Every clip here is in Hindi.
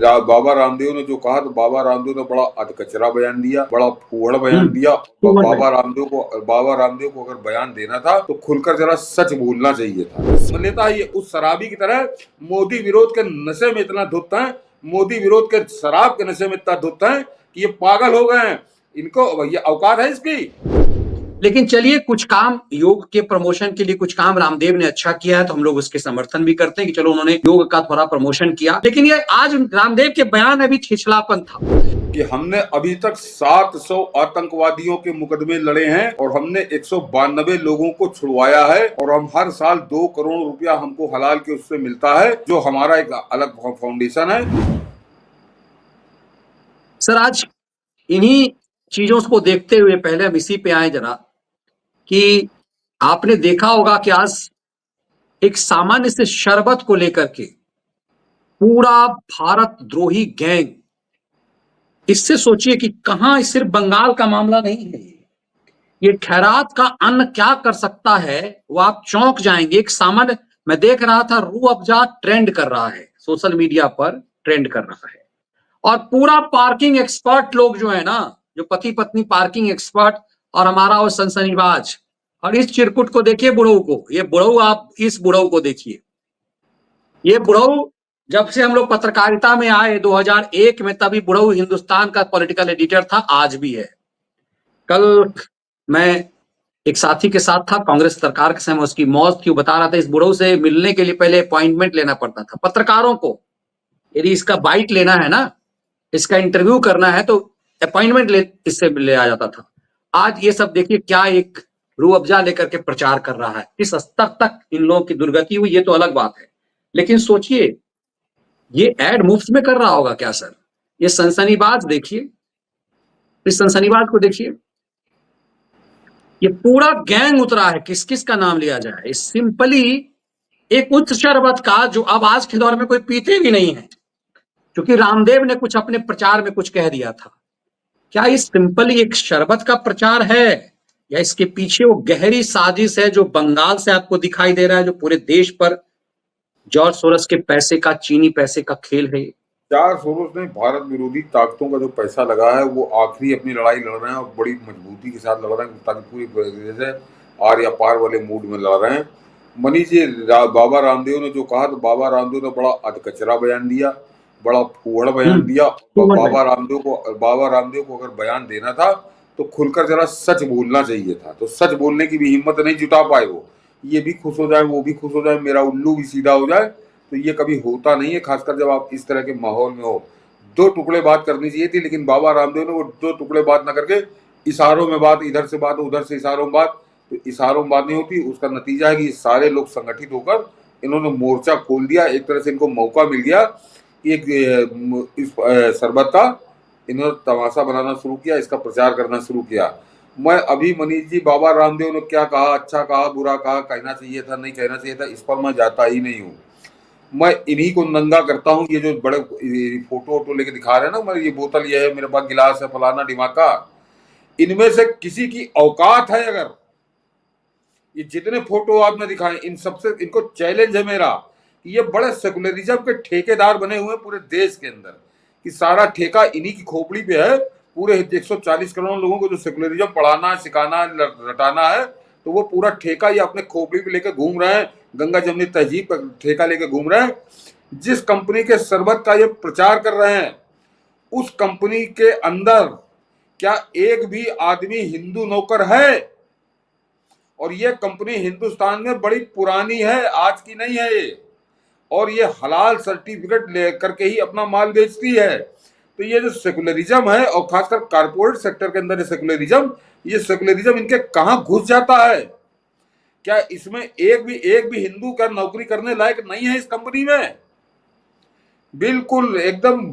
बाबा रामदेव ने जो कहा, तो बाबा रामदेव ने बड़ा अधकचरा बयान दिया, बड़ा फूहड़ बयान हम्म। दिया। फूहड़ बाबा बयान। रामदेव को अगर बयान देना था तो खुलकर जरा सच बोलना चाहिए था। नेता ये उस शराबी की तरह मोदी विरोध के नशे में इतना धुत है, मोदी विरोध के शराब के नशे में इतना धुत है कि ये पागल हो गए हैं। इनको ये औकात है इसकी। लेकिन चलिए, कुछ काम योग के प्रमोशन के लिए कुछ काम रामदेव ने अच्छा किया है, तो हम लोग उसके समर्थन भी करते हैं कि चलो उन्होंने योग का थोड़ा प्रमोशन किया। लेकिन ये आज रामदेव के बयान में भी छिछलापन था कि हमने अभी तक 700 आतंकवादियों के मुकदमे लड़े हैं और हमने 192 लोगों को छुड़वाया है, और हम हर साल 2 करोड़ रुपया हमको हलाल के उससे मिलता है, जो हमारा एक अलग फाउंडेशन है। सर, आज इन्हीं चीजों को देखते हुए पहले हम इसी पे आए जरा, कि आपने देखा होगा कि आज एक सामान्य से शरबत को लेकर के पूरा भारत द्रोही गैंग, इससे सोचिए कि कहां, सिर्फ बंगाल का मामला नहीं है, ये खैरात का अन्न क्या कर सकता है वो आप चौंक जाएंगे। एक सामान्य, मैं देख रहा था, रूह अफ़ज़ा ट्रेंड कर रहा है, सोशल मीडिया पर ट्रेंड कर रहा है, और पूरा पार्किंग एक्सपर्ट लोग जो है ना, जो पति पत्नी पार्किंग एक्सपर्ट, और हमारा वो सनसनीबाज, और इस चिरकुट को देखिए, बुढ़ऊ को, ये बुढ़ऊ, आप इस बुढ़ऊ को देखिए, ये बुढ़ऊ जब से हम लोग पत्रकारिता में आए 2001 में, तभी बुढ़ऊ हिंदुस्तान का पॉलिटिकल एडिटर था, आज भी है। कल मैं एक साथी के साथ था, कांग्रेस सरकार के समय उसकी मौत थी, बता रहा था इस बुढ़ऊ से मिलने के लिए पहले अपॉइंटमेंट लेना पड़ता था पत्रकारों को, यदि इसका बाइट लेना है ना, इसका इंटरव्यू करना है, तो अपॉइंटमेंट इससे ले आ जाता था। आज ये सब देखिए क्या एक रूह अफ़ज़ा लेकर के प्रचार कर रहा है, इस स्तर तक इन लोगों की दुर्गति हुई, ये तो अलग बात है। लेकिन सोचिए, ये एड मुफ्त में कर रहा होगा क्या सर? ये सनसनीबाज देखिए, इस सनसनीबाज को देखिए, ये पूरा गैंग उतरा है, किस किस का नाम लिया जाए, सिंपली एक उच्च शरबत का, जो अब आज के दौर में कोई पीते भी नहीं है, क्योंकि रामदेव ने कुछ अपने प्रचार में कुछ कह दिया था। क्या ये सिंपली एक शरबत का प्रचार है, या इसके पीछे वो गहरी साजिश है जो बंगाल से आपको दिखाई दे रहा है, जो पूरे देश पर जॉर्ज सोरस के पैसे का, चीनी पैसे का खेल है? जॉर्ज सोरोस ने भारत विरोधी ताकतों का जो पैसा लगा है, वो आखिरी अपनी लड़ाई लड़ रहे हैं और बड़ी मजबूती के साथ लड़ रहे हैं, ताकि पूरी जैसे आर या पार वाले मूड में लड़ रहे हैं। मनीष जी, बाबा रामदेव ने जो कहा, तो बाबा रामदेव ने बड़ा अधकचरा बयान दिया, बड़ा फूहड़ बयान दिया। बाबा रामदेव को अगर बयान देना था तो खुलकर जरा सच बोलना चाहिए था, तो सच बोलने की भी हिम्मत नहीं जुटा पाए वो। ये भी खुश हो जाए, वो भी खुश हो जाए, मेरा उल्लू भी सीधा हो जाए, तो ये कभी होता नहीं है, खासकर जब आप इस तरह के माहौल में हो। 2 टुकड़े बात करनी चाहिए थी, लेकिन बाबा रामदेव ने वो 2 टुकड़े बात ना करके इशारों में बात, इधर से बात, उधर से इशारों में बात। तो इशारों में बात नहीं होती, उसका नतीजा है कि सारे लोग संगठित होकर इन्होंने मोर्चा खोल दिया। एक तरह से इनको मौका मिल गया, एक इस शरबत का इन्होंने तमाशा बनाना शुरू किया, इसका प्रचार करना शुरू किया। मैं अभी मनीष जी, बाबा रामदेव ने क्या कहा, अच्छा कहा, बुरा कहा, कहना चाहिए था, नहीं कहना चाहिए था, इस पर मैं जाता ही नहीं हूँ। मैं इन्हीं को नंगा करता हूँ। ये जो बड़े फोटो वोटो लेके दिखा रहे हैं ना, मेरी ये बोतल ये है, मेरे पास गिलास है, फलाना ढिमाका, इनमें से किसी की औकात है अगर, ये जितने फोटो आपने दिखाए, इन सबसे इनको चैलेंज है मेरा कि ये बड़े सेकुलरिज्म के ठेकेदार बने हुए पूरे देश के अंदर, कि सारा ठेका इन्हीं की खोपड़ी पे है। पूरे 140 करोड़ लोगों को जो सेकुलरिज्म पढ़ाना है, सिखाना है, रटाना है, तो वो पूरा ठेका ये अपने खोपड़ी पे लेके घूम रहे हैं, गंगा जमनी तहजीब का ठेका लेके घूम रहे हैं। जिस कंपनी के शरबत का ये प्रचार कर रहे हैं, उस कंपनी के अंदर क्या एक भी आदमी हिंदू नौकर है? और ये कंपनी हिंदुस्तान में बड़ी पुरानी है, आज की नहीं है ये, और ये हलाल सर्टिफिकेट ले करके ही अपना माल बेचती है। तो ये जो सेकुलरिज्म है, और खासकर कारपोरेट सेक्टर के अंदर ये सेकुलरिज्म इनके कहां घुस जाता है? क्या इसमें एक भी हिंदू का नौकरी करने लायक नहीं है इस कंपनी में? बिल्कुल एकदम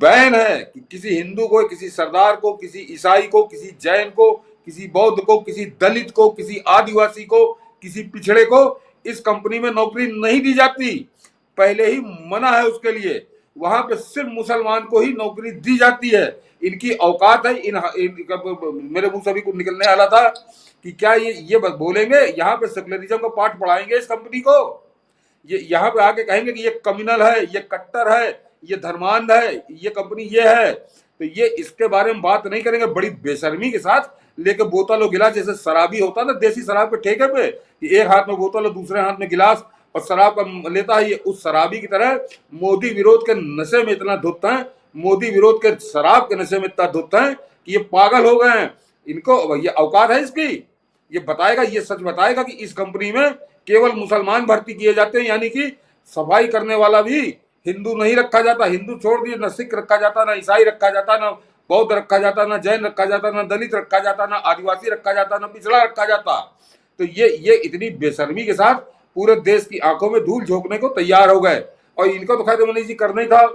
बैन है कि किसी हिंदू को, किसी सरदार को, किसी ईसाई को, किसी जैन को, किसी बौद्ध को, किसी दलित को, किसी आदिवासी को, किसी पिछड़े को इस कंपनी में नौकरी नहीं दी जाती। पहले ही मना है उसके लिए, वहां पे सिर्फ मुसलमान को ही नौकरी दी जाती है। इनकी औकात है। मेरे मुंह से भी कुछ निकलने वाला था कि क्या ये बस बोलेंगे, यहाँ पे सेकुलरिज्म का पाठ पढ़ाएंगे इस कंपनी को, ये यहाँ पे आके कहेंगे कि ये कम्युनल है, ये कट्टर है, ये धर्मांध है, ये कंपनी ये है, तो ये इसके बारे में बात नहीं करेंगे। बड़ी बेशर्मी के साथ लेके बोतल और गिलास, जैसे शराबी होता ना देसी शराब के ठेके पे, कि एक हाथ में बोतल और दूसरे हाथ में गिलास और शराब का लेता है, ये उस शराबी की तरह मोदी विरोध के नशे में इतना धुत है, मोदी विरोध के शराब के नशे में इतना धुत है कि ये पागल हो गए हैं। इनको ये औकात है इसकी, ये बताएगा, ये सच बताएगा कि इस कंपनी में केवल मुसलमान भर्ती किए जाते हैं, यानी कि सफाई करने वाला भी हिंदू नहीं रखा जाता। हिंदू छोड़ दिए, न सिख रखा जाता, ना ईसाई रखा जाता, ना बौद्ध रखा जाता, ना जैन रखा जाता, ना दलित रखा जाता, ना आदिवासी रखा जाता, ना पिछड़ा रखा जाता। तो ये इतनी बेशर्मी के साथ पूरे देश की आंखों में धूल झोंकने को तैयार हो गए। और इनको तो खैर मनीष जी करना ही था,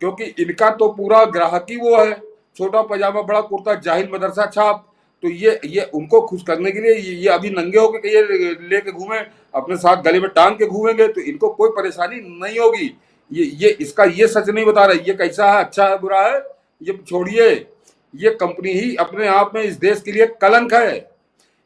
क्योंकि इनका तो पूरा ग्राहकी वो है, छोटा पजामा बड़ा कुर्ता जाहिल मदरसा छाप। तो ये उनको खुश करने के लिए ये अभी नंगे होके ये लेके घूमे, अपने साथ गले में टांग के घूमेंगे, तो इनको कोई परेशानी नहीं होगी। ये इसका ये सच नहीं बता रहे, ये कैसा है, अच्छा है, बुरा है, ये छोड़िए। ये कंपनी ही अपने आप में इस देश के लिए कलंक है।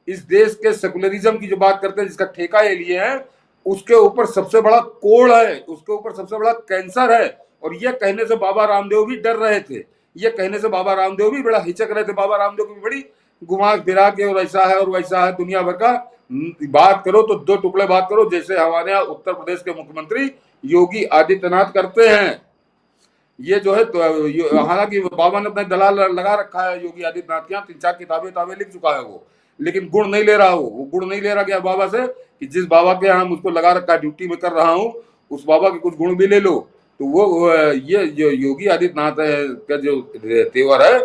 इस देश के सेकुलरिज्म की जो बात करते हैं, जिसका ठेका ये लिए हैं, उसके ऊपर सबसे बड़ा कोड़ है, उसके ऊपर सबसे बड़ा कैंसर है। और ये कहने से बाबा रामदेव भी डर रहे थे, ये कहने से बाबा रामदेव भी बड़ा हिचक रहे थे। बाबा रामदेव की भी बड़ी घुमा फिरा के और ऐसा है और वैसा है, दुनिया भर का बात करो तो दो टुकड़े बात करो, जैसे हमारे यहाँ उत्तर प्रदेश के मुख्यमंत्री योगी आदित्यनाथ करते हैं। ये जो है तो हालांकि बाबा ने अपना दलाल लगा रखा है योगी आदित्यनाथ के यहाँ, 3-4 किताबें लिख चुका है वो, लेकिन गुण नहीं ले रहा, वो गुण नहीं ले रहा गया बाबा से, कि जिस बाबा के यहाँ मुझको लगा रखा है, ड्यूटी में कर रहा हूँ, उस बाबा के कुछ गुण भी ले लो। तो वो ये जो योगी आदित्यनाथ का जो तेवर है,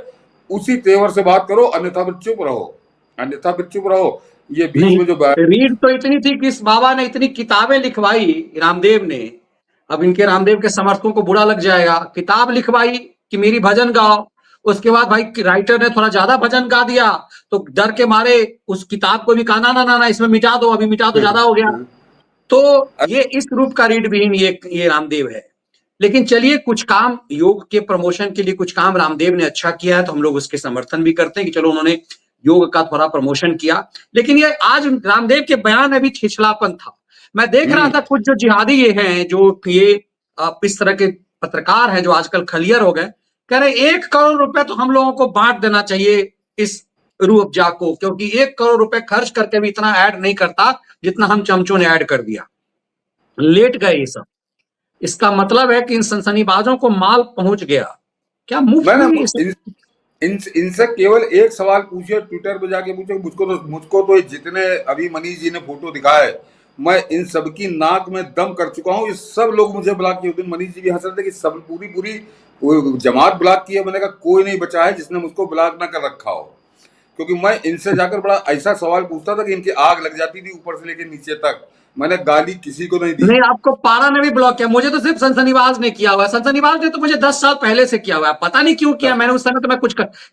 उसी तेवर से बात करो, अन्यथा फिर चुप रहो, अन्यथा फिर चुप रहो। ये बीच में जो रीड तो इतनी थी कि इस बाबा ने इतनी किताबें लिखवाई रामदेव ने, अब इनके रामदेव के समर्थकों को बुरा लग जाएगा, किताब लिखवाई कि मेरी भजन गाओ, उसके बाद भाई राइटर ने थोड़ा ज्यादा भजन गा दिया, तो डर के मारे उस किताब को भी कहा ना ना ना इसमें मिटा दो, अभी मिटा दो, ज्यादा हो गया। तो ये इस रूप का रीड विहीन ये रामदेव है। लेकिन चलिए, कुछ काम योग के प्रमोशन के लिए कुछ काम रामदेव ने अच्छा किया है, तो हम लोग उसके समर्थन भी करते हैं कि चलो उन्होंने योग का थोड़ा प्रमोशन किया। लेकिन ये आज रामदेव के बयान में भी छिछलापन था। मैं देख रहा था कुछ जो जिहादी ये हैं, जो ये इस तरह के पत्रकार हैं जो आजकल खलियर हो गए, कह रहे 1 करोड़ रुपए तो हम लोगों को बांट देना चाहिए इस रूह अफ़ज़ा को, क्योंकि 1 करोड़ रुपए खर्च करके भी इतना ऐड नहीं करता जितना हम चमचों ने ऐड कर दिया। लेट गए ये सब। इसका मतलब है कि इन सनसनीबाजों को माल पहुंच गया। क्या मुफ्त में इनसे केवल एक सवाल पूछिए, ट्विटर पे जाके पूछे, मुझको तो जितने अभी मनीष जी ने फोटो दिखाए, मैं इन सबकी नाक में दम कर चुका हूँ। ये सब लोग मुझे ब्लॉक किए। मनीष जी भी हंस रहे थे कि सब पूरी जमात ब्लॉक की है। मैंने कहा कोई नहीं बचा है जिसने मुझको ब्लॉक ना कर रखा हो, क्योंकि मैं इनसे जाकर बड़ा ऐसा सवाल पूछता था कि इनकी आग लग जाती थी ऊपर से लेकर नीचे तक। मैंने गाली किसी को नहीं दी। नहीं, आपको पारा ने भी ब्लॉक किया, मुझे तो सिर्फ सनसनीबाज ने किया हुआ है। सनसनीबाज ने तो मुझे 10 साल पहले से किया हुआ है, पता नहीं क्यों किया। मैंने उस समय तो मैं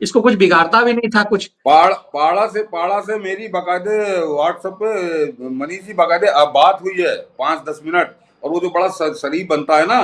इसको कुछ बिगाड़ता भी नहीं था कुछ। पाड़ा से मेरी बकायदे व्हाट्सएप पे मनीष जी बकायदे बात हुई है 5-10 मिनट, और वो जो बड़ा शरीफ बनता है ना,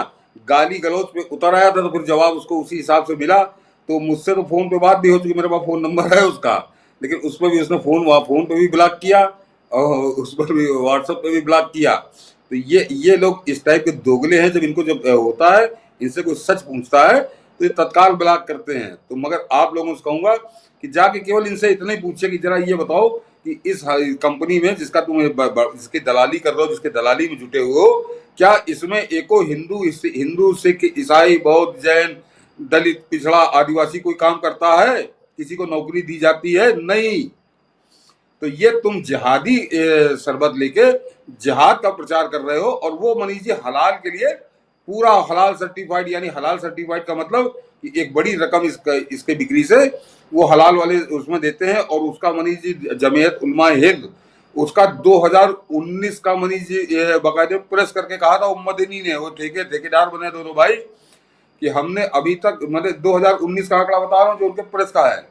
गाली गलौज पे उतर आया था, तो फिर जवाब उसको उसी हिसाब से मिला। तो मुझसे तो फोन पे बात भी हो चुकी, मेरे पास फोन नंबर है उसका, लेकिन उस पर भी उसने फोन पे भी ब्लॉक किया और उस पर भी व्हाट्सएप पे भी ब्लॉक किया। तो ये लोग इस टाइप के दोगले हैं, जब इनको जब होता है, इनसे कोई सच पूछता है तो ये तत्काल ब्लॉक करते हैं। तो मगर आप लोगों से कहूंगा कि जाके केवल इनसे इतना ही पूछे कि जरा ये बताओ कि इस कंपनी में जिसका तुम जिसकी दलाली कर रहे हो, जिसके दलाली में जुटे हुए हो, क्या इसमें एको हिंदू सिख ईसाई बौद्ध जैन दलित पिछड़ा आदिवासी कोई काम करता है? किसी को नौकरी दी जाती है? नहीं। तो ये तुम जिहादी शरबत लेके जिहाद का प्रचार कर रहे हो, और वो मनीष जी हलाल के लिए पूरा हलाल सर्टिफाइड, यानी हलाल सर्टिफाइड का मतलब कि एक बड़ी रकम इसके बिक्री से वो हलाल वाले उसमें देते हैं। और उसका मनीष जी जमीयत उलमा हिंद उसका 2019 का मनीष जी बाकायदे प्रेस करके कहा था उम्मदनी ने, वो ठेकेदार बने दोनों भाई, कि हमने अभी तक, मतलब 2019 का आंकड़ा बता रहा हूँ जो उनके प्रेस का है,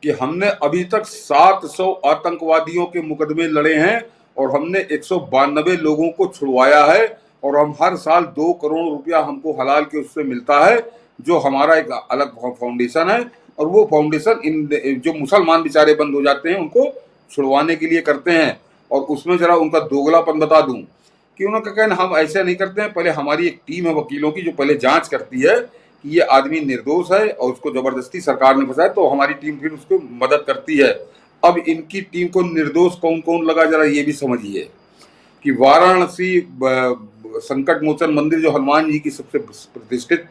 कि हमने अभी तक 700 आतंकवादियों के मुकदमे लड़े हैं और हमने 192 लोगों को छुड़वाया है, और हम हर साल 2 करोड़ रुपया हमको हलाल के उससे मिलता है, जो हमारा एक अलग फाउंडेशन है। और वो फाउंडेशन इन जो मुसलमान बेचारे बंद हो जाते हैं उनको छुड़वाने के लिए करते हैं। और उसमें जरा उनका दोगलापन बता दूं कि उन्होंने कहा हम ऐसा नहीं करते हैं, पहले हमारी एक टीम है वकीलों की जो पहले जांच करती है कि ये आदमी निर्दोष है और उसको जबरदस्ती सरकार ने फंसाया, तो हमारी टीम फिर उसको मदद करती है। अब इनकी टीम को निर्दोष कौन कौन लगा, जरा ये भी समझिए कि वाराणसी संकट मोचन मंदिर जो हनुमान जी की सबसे प्रतिष्ठित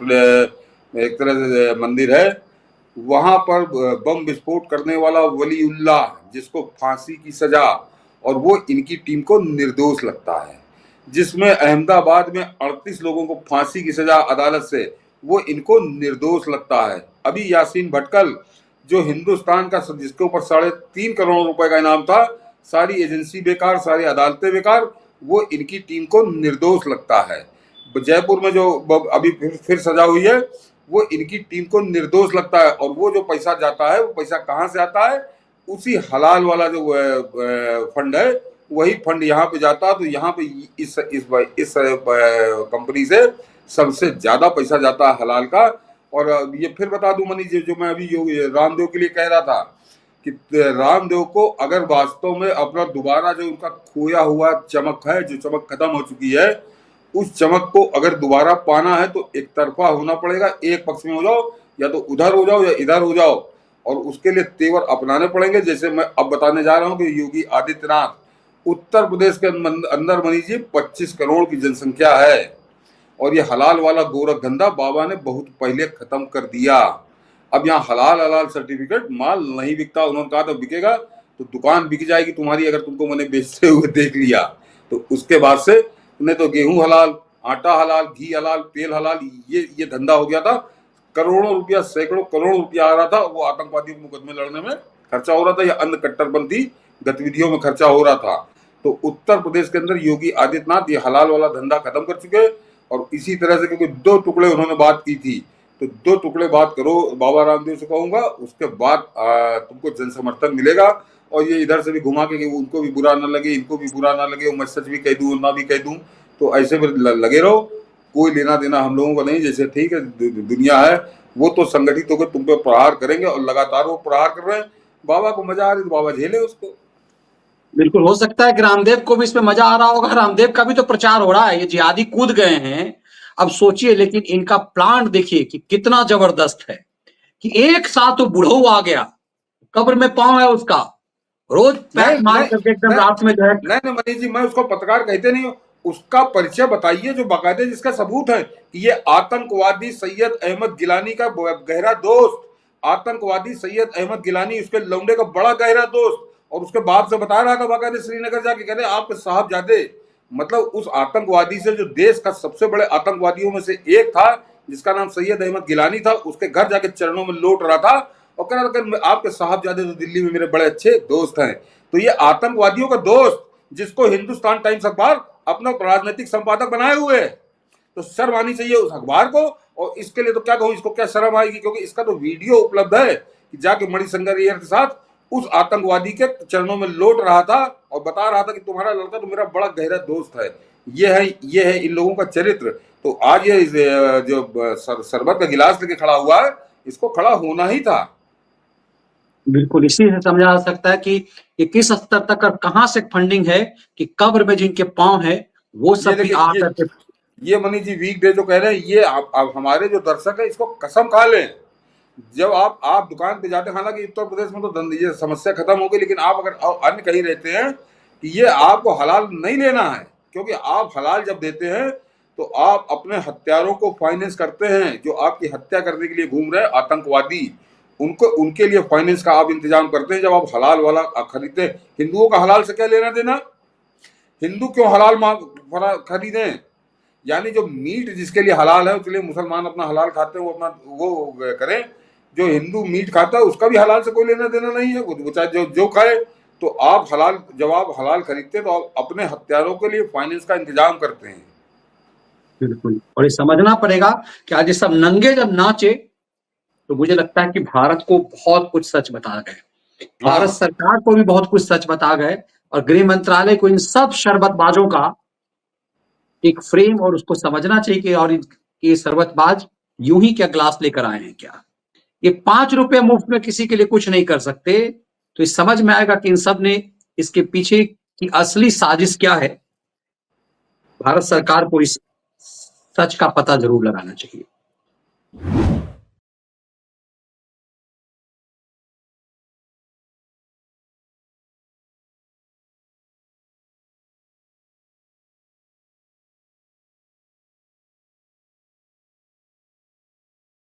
एक तरह से मंदिर है, वहां पर बम विस्फोट करने वाला वलीउल्लाह जिसको फांसी की सजा, और वो इनकी टीम को निर्दोष लगता है, जिसमें अहमदाबाद में 38 लोगों को फांसी की सजा अदालत से, वो इनको निर्दोष लगता है। अभी यासीन भटकल जो हिंदुस्तान का जिसके ऊपर 3.5 करोड़ रुपए का इनाम था, सारी एजेंसी बेकार, सारी अदालतें बेकार, वो इनकी टीम को निर्दोष लगता है। जयपुर में जो अभी फिर सजा हुई है, वो इनकी टीम को निर्दोष लगता है। और वो जो पैसा जाता है, वो पैसा कहाँ से आता है? उसी हलाल वाला जो फंड है, वही फंड यहाँ पे जाता है। तो यहाँ पे इस कंपनी से सबसे ज्यादा पैसा जाता है हलाल का। और ये फिर बता दूं मनीष जी, जो मैं अभी रामदेव के लिए कह रहा था कि रामदेव को अगर वास्तव में अपना दोबारा जो उनका खोया हुआ चमक है, जो चमक खत्म हो चुकी है, उस चमक को अगर दोबारा पाना है तो एक तरफा होना पड़ेगा, एक पक्ष में हो जाओ, या तो उधर हो जाओ या इधर हो जाओ, और उसके लिए तेवर अपनाने पड़ेंगे। जैसे मैं अब बताने जा रहा हूं कि योगी आदित्यनाथ, उत्तर प्रदेश के अंदर मनीष जी 25 करोड़ की जनसंख्या है, और ये हलाल वाला गोरख धंधा बाबा ने बहुत पहले खत्म कर दिया। अब यहाँ हलाल सर्टिफिकेट माल नहीं बिकता। उन्होंने कहा था बिकेगा तो दुकान बिक जाएगी तुम्हारी, अगर तुमको मैंने बेचते हुए देख लिया तो। उसके बाद से उन्हें तो गेहूं हलाल, आटा हलाल, घी हलाल, तेल हलाल, ये धंधा हो गया था। करोड़ों रुपया, सैकड़ों करोड़ रुपया आ रहा था, वो आतंकवादियों के मुकदमे लड़ने में खर्चा हो रहा था, या अन्य कट्टरपंथी गतिविधियों में खर्चा हो रहा था। तो उत्तर प्रदेश के अंदर योगी आदित्यनाथ ये हलाल वाला धंधा खत्म कर चुके। और इसी तरह से, क्योंकि 2 टुकड़े उन्होंने बात की थी, तो 2 टुकड़े बात करो, बाबा रामदेव से कहूंगा, उसके बाद तुमको जन समर्थन मिलेगा। और ये इधर से भी घुमा के कि उनको भी बुरा ना लगे, इनको भी बुरा ना लगे, मैं सच भी कह दूं ना भी कह दूं, तो ऐसे में लगे रहो, कोई लेना देना हम लोगों को नहीं। जैसे ठीक है दुनिया है, वो तो संगठित होकर तुम पे प्रहार करेंगे, और लगातार वो प्रहार कर रहे हैं। बाबा को मजा आ रही तो बाबा झेले उसको। बिल्कुल हो सकता है कि रामदेव को भी इसमें मजा आ रहा होगा। रामदेव का भी तो प्रचार हो रहा है, ये जिहादी कूद गए हैं। अब सोचिए, लेकिन इनका प्लान देखिए कि कितना जबरदस्त है कि एक साथ तो बुढ़ऊ आ गया, कब्र में पांव है उसका, रोज पैक मार करके एकदम रात में जो है। नहीं मनीष जी, मैं उसको पत्रकार कहते नहीं हूँ, उसका परिचय बताइए जो बाकायदे जिसका सबूत है कि ये आतंकवादी सैयद अहमद गिलानी का गहरा दोस्त, आतंकवादी सैयद अहमद गिलानी उसके लौंडे का बड़ा गहरा दोस्त, और उसके बाप से बता रहा था बाकायदे श्रीनगर जाके, कह रहे आपके साहबजादे, मतलब उस आतंकवादी से जो देश का सबसे बड़े आतंकवादियों में से एक था, जिसका नाम सैयद अहमद गिलानी था, उसके घर जाके चरणों में लौट रहा था और कह रहा था आपके साहबजादे तो दिल्ली में मेरे बड़े अच्छे दोस्त हैं। तो ये आतंकवादियों का दोस्त, जिसको हिंदुस्तान टाइम्स अखबार अपना राजनीतिक संपादक बनाए हुए है, तो शर्म आनी चाहिए उस अखबार को। और इसके लिए तो क्या कहूं, इसको क्या शर्म आएगी, क्योंकि इसका तो वीडियो उपलब्ध है कि जाके मणिशंकर अय्यर के साथ उस आतंकवादी के चरणों में लौट रहा था और बता रहा था कि तुम्हारा लड़का तो मेरा बड़ा गहरा दोस्त है। ये है इन लोगों का चरित्र। तो आज ये जो शरबत का गिलास लेके खड़ा हुआ है, इसको खड़ा होना ही था। बिल्कुल, इसी से समझा जा सकता है कि ये किस स्तर तक और कहां से फंडिंग है कि कब्र में जिनके पांव है वो सब भी आ करके। ये मनीष जी वीक डे जो कह रहे हैं, ये आप हमारे जो दर्शक है इसको कसम खा लें, जब आप दुकान पे जाते हैं, हालांकि उत्तर प्रदेश में तो ये समस्या खत्म हो गई, लेकिन आप अगर अन्य कहीं रहते हैं कि ये आपको हलाल नहीं लेना है, क्योंकि आप हलाल जब देते हैं तो आप अपने हत्यारों को फाइनेंस करते हैं, जो आपकी हत्या करने के लिए घूम रहे हैं आतंकवादी, उनको उनके लिए फाइनेंस का आप इंतजाम करते हैं। जब आप हलाल वाला खरीदते हैं, हिंदुओं का हलाल से क्या लेना देना? हिंदू क्यों हलाल खरीदें? यानी जो मीट जिसके लिए हलाल है उसके लिए मुसलमान अपना हलाल खाते हैं, वो अपना वो करें। जो हिंदू मीट खाता है उसका भी हलाल से कोई लेना देना नहीं है, वो चाहे जो खाए। तो आप हलाल, जब आप हलाल खरीदते हैं तो आप अपने हत्यारों के लिए फाइनेंस का इंतजाम करते हैं। बिल्कुल, और ये समझना पड़ेगा कि आज ये सब नंगे जब नाचे तो मुझे लगता है कि भारत को बहुत कुछ सच बता गए, भारत सरकार को भी बहुत कुछ सच बता गए, और गृह मंत्रालय को इन सब शरबतबाजों का एक फ्रेम और उसको समझना चाहिए कि और ये शरबतबाज यूं ही क्या ग्लास लेकर आए हैं क्या? ये 5 रुपए मुफ्त में किसी के लिए कुछ नहीं कर सकते। तो इस समझ में आएगा कि इन सब ने इसके पीछे की असली साजिश क्या है। भारत सरकार को इस सच का पता जरूर लगाना चाहिए।